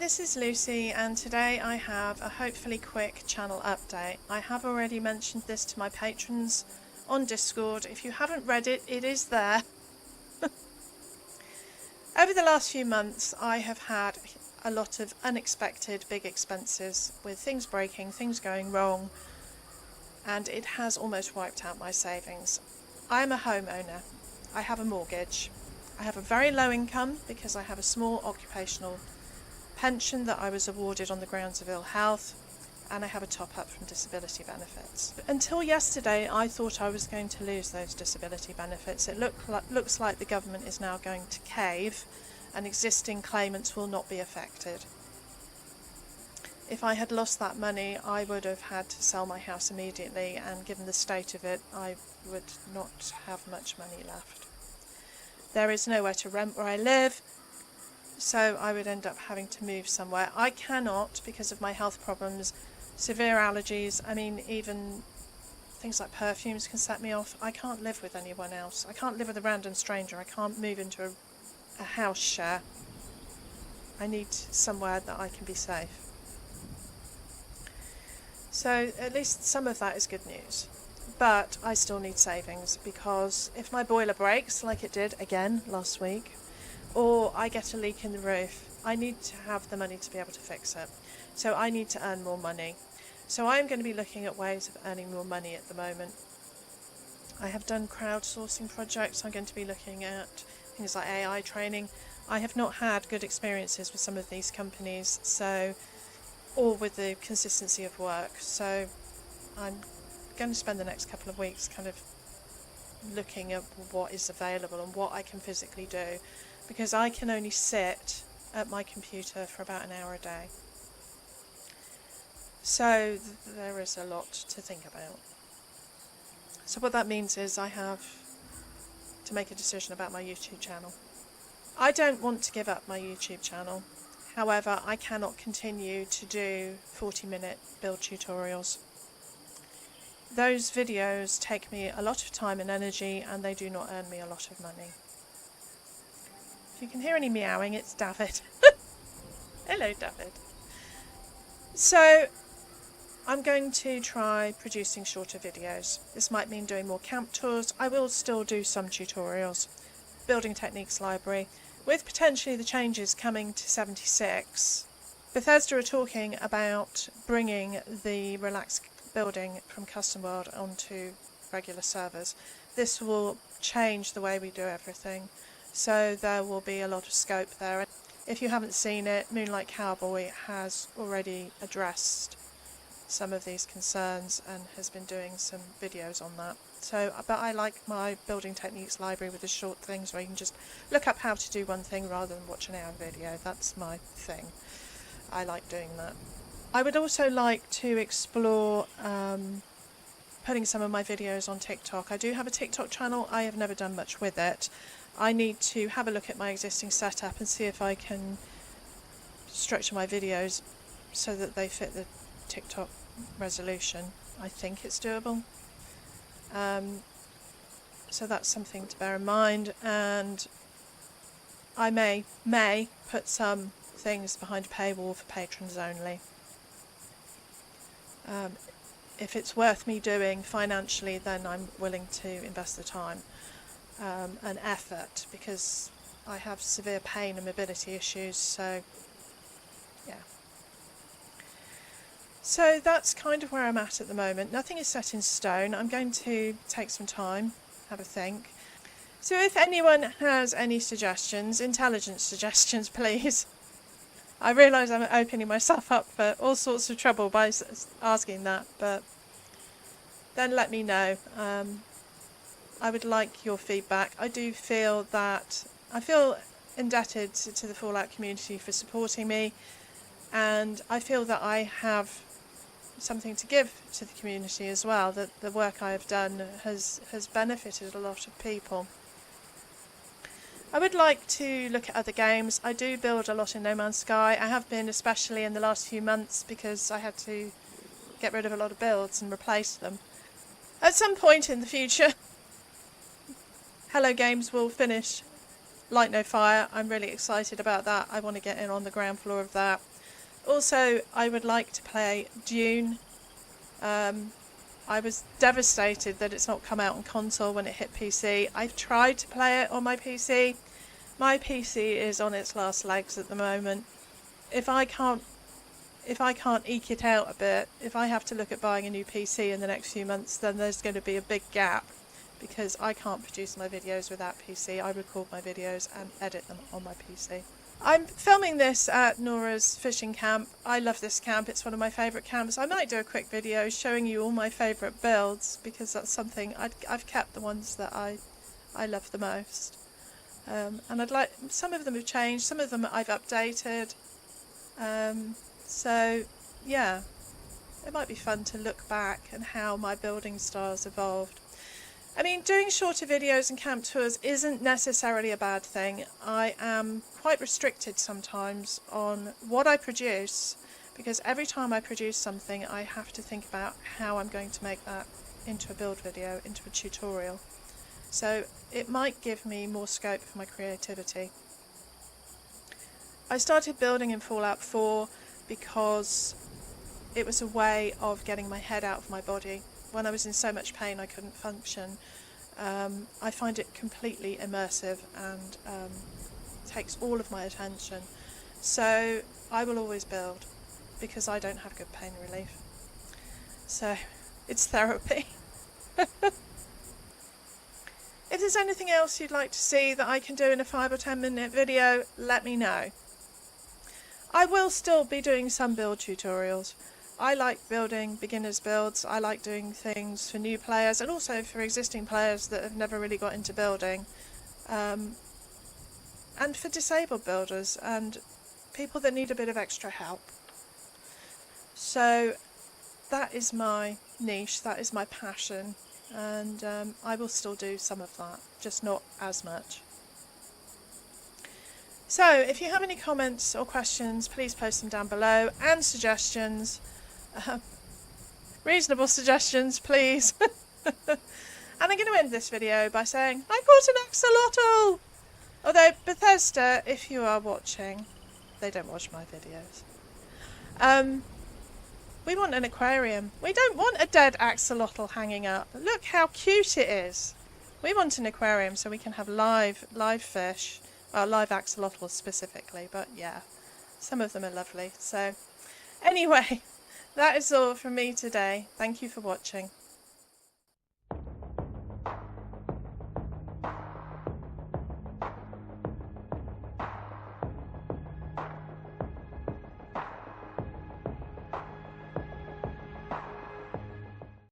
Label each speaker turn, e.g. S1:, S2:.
S1: Hi, this is Lucy, and today I have a hopefully quick channel update. I have already mentioned this to my patrons on Discord. If you haven't read it, it is there. Over the last few months, I have had a lot of unexpected big expenses with things breaking, things going wrong, and it has almost wiped out my savings. I am a homeowner. I have a mortgage. I have a very low income because I have a small occupational pension that I was awarded on the grounds of ill health, and I have a top up from disability benefits. Until yesterday, I thought I was going to lose those disability benefits. It looks like the government is now going to cave and existing claimants will not be affected. If I had lost that money, I would have had to sell my house immediately, and given the state of it, I would not have much money left. There is nowhere to rent where I live, so I would end up having to move somewhere. I cannot, because of my health problems, severe allergies, even things like perfumes can set me off. I can't live with anyone else. I can't live with a random stranger. I can't move into a house share. I need somewhere that I can be safe. So at least some of that is good news. But I still need savings, because if my boiler breaks, like it did again last week, or I get a leak in the roof, I need to have the money to be able to fix it. So I need to earn more money. So I'm going to be looking at ways of earning more money at the moment. I have done crowdsourcing projects. I'm going to be looking at things like AI training. I have not had good experiences with some of these companies, or with the consistency of work. So I'm going to spend the next couple of weeks kind of looking at what is available and what I can physically do, because I can only sit at my computer for about an hour a day. So there is a lot to think about. So what that means is I have to make a decision about my YouTube channel. I don't want to give up my YouTube channel. However, I cannot continue to do 40-minute build tutorials. Those videos take me a lot of time and energy, and they do not earn me a lot of money. If you can hear any meowing, it's David. Hello, David. So I'm going to try producing shorter videos. This might mean doing more camp tours. I will still do some tutorials. Building techniques library, with potentially the changes coming to 76. Bethesda are talking about bringing the relaxed building from custom world onto regular servers. This will change the way we do everything. So there will be a lot of scope there. If you haven't seen it, Moonlight Cowboy has already addressed some of these concerns and has been doing some videos on that. But I like my building techniques library with the short things where you can just look up how to do one thing rather than watch an hour video. That's my thing. I like doing that. I would also like to explore putting some of my videos on TikTok. I do have a TikTok channel. I have never done much with it. I need to have a look at my existing setup and see if I can structure my videos so that they fit the TikTok resolution. I think it's doable. So that's something to bear in mind, and I may put some things behind a paywall for patrons only. If it's worth me doing financially, then I'm willing to invest the time and effort, because I have severe pain and mobility issues, so yeah. So that's kind of where I'm at the moment. Nothing is set in stone. I'm going to take some time, have a think. So if anyone has any suggestions, intelligent suggestions, please. I realise I'm opening myself up for all sorts of trouble by asking that, but then let me know. I would like your feedback. I feel indebted to the Fallout community for supporting me, and I feel that I have something to give to the community as well, that the work I have done has benefited a lot of people. I would like to look at other games. I do build a lot in No Man's Sky. I have been, especially in the last few months, because I had to get rid of a lot of builds and replace them. At some point in the future, Hello Games will finish Light No Fire. I'm really excited about that. I want to get in on the ground floor of that. Also, I would like to play Dune. I was devastated that it's not come out on console when it hit PC. I've tried to play it on my PC. My PC is on its last legs at the moment. If I can't eke it out a bit, if I have to look at buying a new PC in the next few months, then there's going to be a big gap, because I can't produce my videos without PC. I record my videos and edit them on my PC. I'm filming this at Nora's fishing camp. I love this camp. It's one of my favourite camps. I might do a quick video showing you all my favourite builds, because that's something I've kept the ones that I love the most. And I'd like, some of them have changed, some of them I've updated. So yeah, it might be fun to look back and how my building style's evolved. I mean, doing shorter videos and camp tours isn't necessarily a bad thing. I am quite restricted sometimes on what I produce, because every time I produce something I have to think about how I'm going to make that into a build video, into a tutorial. So it might give me more scope for my creativity. I started building in Fallout 4 because it was a way of getting my head out of my body. When I was in so much pain I couldn't function. I find it completely immersive and takes all of my attention. So I will always build, because I don't have good pain relief. So it's therapy. If there's anything else you'd like to see that I can do in a 5 or 10 minute video, let me know. I will still be doing some build tutorials. I like building beginners builds. I like doing things for new players and also for existing players that have never really got into building, and for disabled builders and people that need a bit of extra help. So that is my niche, that is my passion, and I will still do some of that, just not as much. So if you have any comments or questions, please post them down below, and suggestions. Reasonable suggestions, please. And I'm going to end this video by saying I caught an axolotl! Although Bethesda, if you are watching, they don't watch my videos. We want an aquarium. We don't want a dead axolotl hanging up. Look how cute it is. We want an aquarium so we can have live fish. Well, live axolotls specifically, but yeah, some of them are lovely. So anyway, that is all from me today. Thank you for watching.